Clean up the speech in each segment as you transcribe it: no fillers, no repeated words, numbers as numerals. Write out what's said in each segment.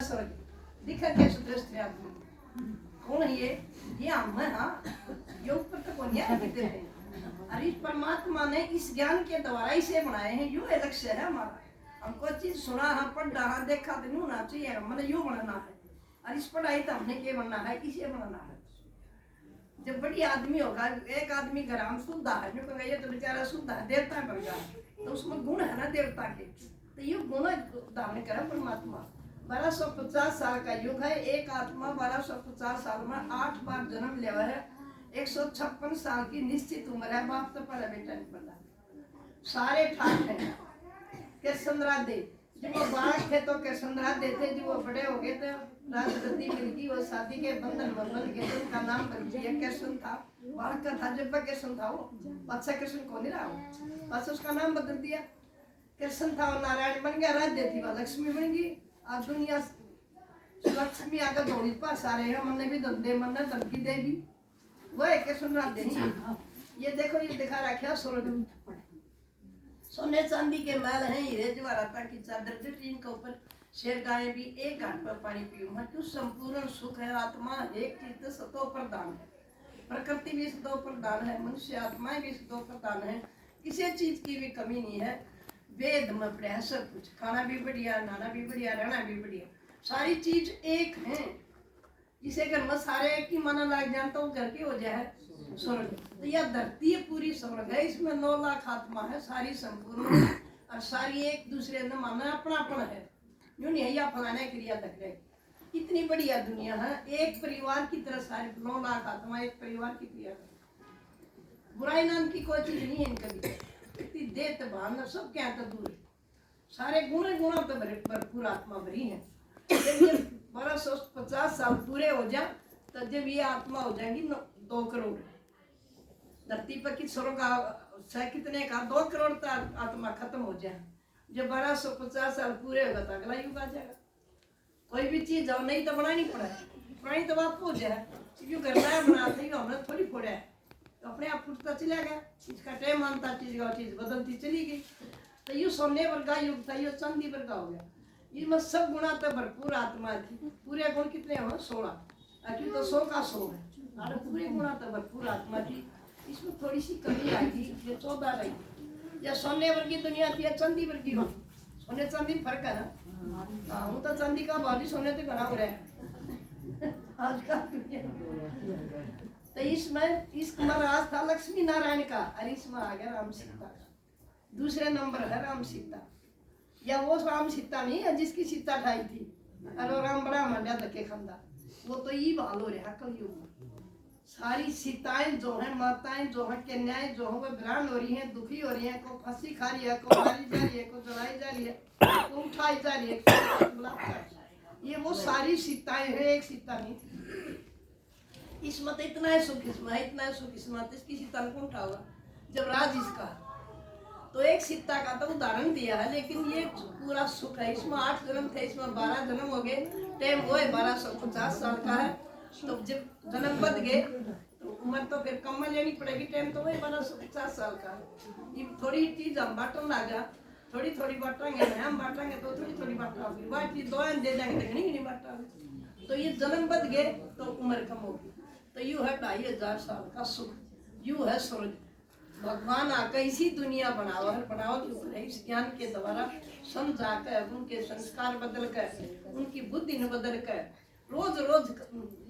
स्वर्ग दिखा कैसे दृष्टि आदमी कौन है ये हम है। हाँ ये ऊपर तक कौन है। अरे परमात्मा ने इस ज्ञान के द्वारा इसे बनाए हैं। यू लक्ष्य है हमारा। हमको चीज सुना हाँ पढ़ा हाँ देखा तो नहीं होना चाहिए। हमने यू बनाना है और इस पढ़ाई तो हमने क्या बनना है इसे बनाना है। जब बड़ी आदमी होगा एक आदमी ग्राम शुद्ध है जो कहेगा ये तो बेचारा शुद्ध है देवता बन गया तो उसमें गुण है ना देवता के। तो ये गुण धारण करे परमात्मा। 1250 साल का युग है। एक आत्मा 1250 साल में 8 बार जन्म लिया है। 156 साल की निश्चित उम्र है। बाप तो पहले बेटा नहीं पड़ा सारे ठाक है के संराधे जब वो बालक थे तो के संराधे थे। जब वो बड़े हो गए तो राजगद्दी मिल गई। वो शादी के बंधन बंधन के उनका नाम बदल दिया। कृष्ण था बालक का था जब कृष्ण था वो अच्छा कृष्ण को नहीं रहा वो बस उसका नाम बदल दिया। कृष्ण था और नारायण बन गया। राज्य थी वह लक्ष्मी बन गई। आज दुनिया लक्ष्मी आकर दौड़ी पास आ रहे हैं। मन भी धंधे मन धमकी देगी वह कृष्ण राधे नहीं। ये देखो ये दिखा रखा स्वर्ग सोने चांदी के महल है। हीरे जवाहरात की चादर जटीन के ऊपर शेर गाय भी एक घाट पर पानी पीऊं। मतलब संपूर्ण सुख है। आत्मा एक चीज तो सतो प्रदान है। प्रकृति भी सतो प्रदान है। मनुष्य आत्माएं भी सतो प्रदान है। किसी चीज की भी कमी नहीं है। वेद में पढ़ा सब कुछ खाना भी बढ़िया नहाना भी बढ़िया रहना भी बढ़िया सारी चीज एक है। जिसे घर में सारे एक ही माना लग जाए तो घर के हो जाए स्वर्ग। तो यह धरती पूरी स्वर्ग है। इसमें 9 लाख आत्मा है सारी संपूर्ण और सारी एक दूसरे ने माना अपनापन है। यूं नहीं है फलाने क्रिया तक रहे। इतनी बढ़िया दुनिया है। एक परिवार की तरह सारे 9 लाख आत्मा एक परिवार की क्रिया है। बुराई नाम की कोई चीज नहीं है इनका। इतनी देत भावना सब क्या तो दूर है। सारे गुणों तो भरपूर आत्मा भरी है। जब ये 1250 साल पूरे हो जाए तो जब ये आत्मा हो जाएंगी 2 करोड़ धरती पर की स्वर्ग कितने का 2 करोड़ तक आत्मा खत्म हो जाए। जब 1250 साल पूरे होगा तो अगला युग आ जाएगा। कोई भी चीज हो नहीं तो बनानी पड़ा पुरानी तो बात हो जाए क्यों करना है बनाते ही हमने थोड़ी फोड़ा है तो अपने आप फुटता चला गया। इसका टाइम मानता चीज बदलती चली गई। तो ये सोने वर्गा युग था ये चांदी वर्गा हो गया। इसमें सब गुणा तो भरपूर आत्मा थी। पूरे गुण कितने हो 16 अभी तो 100 का 100 है और पूरे गुणा तो भरपूर आत्मा थी। इसमें थोड़ी सी कमी आएगी ये 14 रही। या सोने वर्गी दुनिया थी या चांदी वर्गी हो। सोने चांदी फर्क है ना। हाँ वो तो चांदी का भाव सोने तो घना हो रहा है आज का दुनिया। तो इसमें इस महाराज था लक्ष्मी नारायण का और इसमें आ गया राम सीता। दूसरे नंबर है राम सीता। या वो राम सीता नहीं है जिसकी सीता ढाई थी और वो राम बड़ा मंडा धक्के खांदा। वो तो ये भाल हो रहा कलयुग में। सारी सीताएं जो है माताएं जो है कन्याएं जो है वो हैरान हो रही हैं दुखी हो रही हैं। को फांसी खा रही है को मारी जा रही है को जलाई जा रही है को उठाई जा रही है। ये वो सारी सीताएं हैं एक सीता नहीं। इसमें तो इतना है सुख इसमें इतना है सुख इसमें तो इसकी सीता को उठाओगा जब राज इसका तो एक सीता का तो उदाहरण दिया है। लेकिन ये पूरा सुख है। इसमें 8 जन्म थे इसमें 12 जन्म हो गए। टाइम वो है 1250 साल का है। तो जब जन्म बद गए तो उम्र तो फिर कम में लेनी पड़ेगी। टाइम तो वही 1250 साल का है। ये थोड़ी चीज हम बांटने लगा थोड़ी थोड़ी बांटेंगे हम बांटेंगे तो थोड़ी थोड़ी बांटा बाकी 2 दे देंगे तो नहीं बांटा। तो ये जन्म बद गए तो उम्र कम होगी। तो यू है 2500 साल का सुख। यू है स्वर्ग। भगवान आकर इसी दुनिया बनावट इस ज्ञान के द्वारा समझा कर उनके संस्कार बदल कर उनकी बुद्धि न बदल कर रोज रोज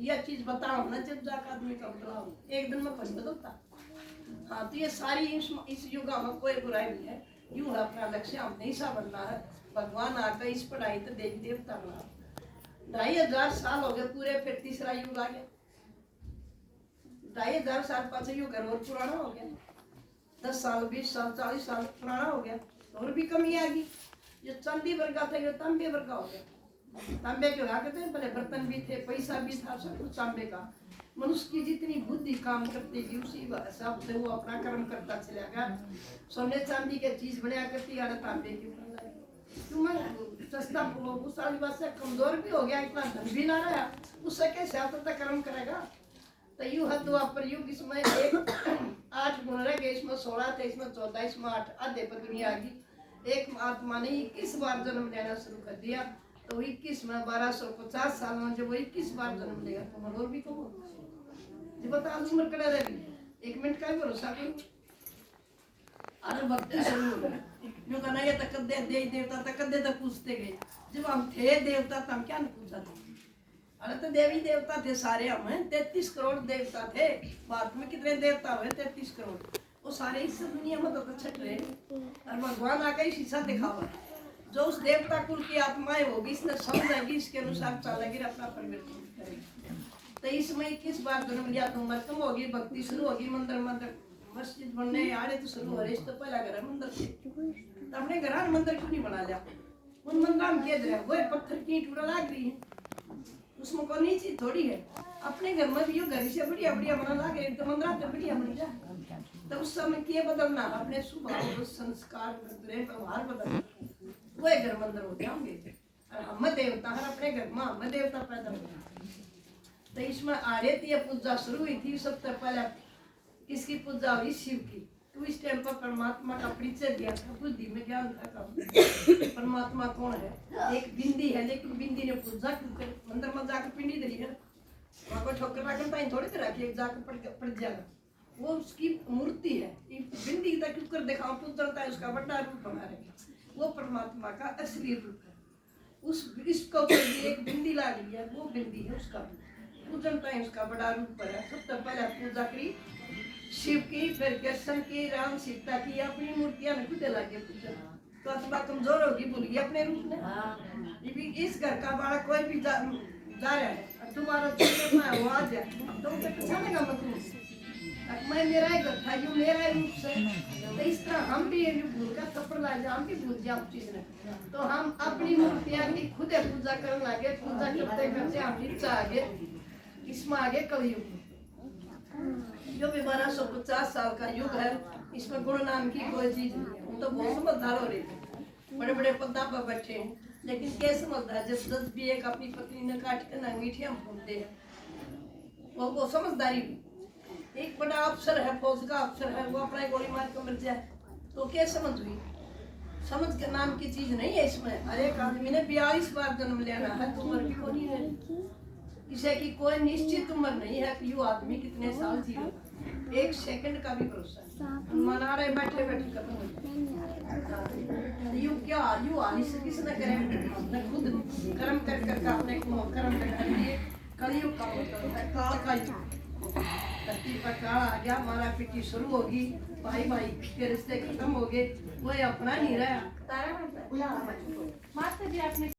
यह चीज बताओ ना जब जाकर आदमी का बदलाव एक दिन में कुछ बदलता। हाँ तो ये सारी इस युग में कोई बुराई नहीं है। यू है अपना लक्ष्य हमने ऐसा बनना है। भगवान आकर इस पढ़ाई तो देवी देवता बना 2500 साल हो गए पूरे। फिर तीसरा युग आ गया। 2500 साल पाछे युग और पुराना हो गया। 10 साल 20 साल 40 साल पुराना हो गया और भी कमी आ गई। जो चांदी वर्गा था ये तांबे वर्गा हो गया। तांबे के कहते हैं पहले बर्तन भी थे पैसा भी था सब कुछ तांबे का। मनुष्य की जितनी बुद्धि काम करती थी उसी हिसाब से वो अपना कर्म करता चलेगा। सोने चांदी के चीज बनाया करती है तांबे की सस्ता उस वाली बात से कमजोर भी हो गया इतना धन भी ना रहा उससे कैसे आता तक कर्म करेगा। तो यू है द्वापर युग। इसमें 8 गुण रह गए। इसमें 16 थे इसमें 14 इसमें 8 आधे पर दुनिया आ गई। एक आत्मा ने 21 बार जन्म लेना शुरू कर दिया तो 21 में 1250 साल में जब वो 21 बार जन्म लेगा तो मरोर भी कब होगा जी बता आज उम्र कड़ा रहेगी 1 मिनट का भी भरोसा करो अरे भक्ति शुरू हो गई यूं कहना ये तक दे देवता तक दे तक पूछते गए जब हम थे देवता तो हम क्या नहीं पूछा था अरे तो देवी देवता थे सारे हम 33 करोड़ देवता थे भारत में कितने देवता हुए 33 करोड़ वो सारे इस दुनिया में तो छट रहे और भगवान आके ही शीशा दिखावा जो उस देवता कुल की आत्माएं होगी इसने समझेगी इसके अनुसार चलेगी अपना परिवर्तन करेगी तो इसमें 21 बार जन्म लिया तो उम्र कम होगी भक्ति शुरू होगी मंदिर मंदिर मस्जिद बनने आड़े तो शुरू हो रहे तो पहला घर मंदिर थे तो अपने घर मंदिर क्यों नहीं बना लिया उन मंदिर में क्या रहे वो पत्थर की ईंट लाग रही है उसमें कोई नहीं चीज थोड़ी है अपने घर में भी घर से बढ़िया बढ़िया बना लागे तो मंदिर तो बढ़िया बन जाए तो उस समय क्या बदलना अपने स्वभाव संस्कार व्यवहार बदलना वो घर मंदिर हो जाओगे और हम देवता हर अपने घर में हम देवता पैदा हो तो इसमें आरती पूजा शुरू हुई थी सबसे पहले किसकी पूजा हुई शिव की तो इस टाइम पर परमात्मा का परिचय दिया था बुद्धि में ज्ञान था कब परमात्मा कौन है एक बिंदी है लेकिन बिंदी ने पूजा मंदिर में जाकर पिंडी धरी है वहाँ को ठोकर रखता है थोड़ी तरह की जाकर पड़ जाएगा वो उसकी मूर्ति है बिंदी तक कर देखा पूजता है उसका बड़ा रूप बना रहे वो परमात्मा का असली रूप है उस इसको एक बिंदी ला ली है वो बिंदी है उसका पूजन है उसका बड़ा रूप है सबसे पहले पूजा करी शिव की फिर कृष्ण की राम सीता की अपनी मूर्तियां ने खुद लगे पूजन तो अथवा कमजोर होगी भूल गई अपने रूप में इस घर का बालक कोई भी जा रहा है तुम्हारा वो आ जाए तो उसे पहचानेगा मतलब मैं मेरा ही घर था जो मेरा ही रूप से तो इस तरह हम भी ये भूल का थप्पड़ ला जाए हम भी भूल जाए चीज ने तो हम अपनी मूर्तियां की खुद पूजा करने लगे पूजा करते करते हम इच्छा आगे इसमें आगे कलयुग जो भी 1250 साल का युग है इसमें गुण नाम की कोई चीज नहीं है हम तो बहुत समझदार हो रहे थे बड़े बड़े पदा पर बैठे हैं लेकिन क्या समझदार जब 10 भी एक अपनी पत्नी ने काट के ना मीठी हम भूलते हैं वो समझदारी एक बड़ा अफसर है फौज का अफसर है वो अपना गोली मार कर मर जाए तो क्या समझ हुई समझ के नाम की चीज नहीं है इसमें हर एक आदमी ने 42 बार जन्म लेना है तो उम्र भी कोई है किसी की कोई निश्चित उम्र नहीं है कि यू आदमी कितने साल जिएगा 1 सेकंड का भी भरोसा मना रहे बैठे बैठे खत्म हो यू क्या यू आनी से किसने करे अपने खुद कर्म कर कर अपने को कर्म कर लिए कलयुग का मतलब है काल का युग धरती पर काल आ गया मारा पीटी शुरू होगी भाई भाई के रिश्ते खत्म हो गए वो अपना नहीं रहा माता जी आपने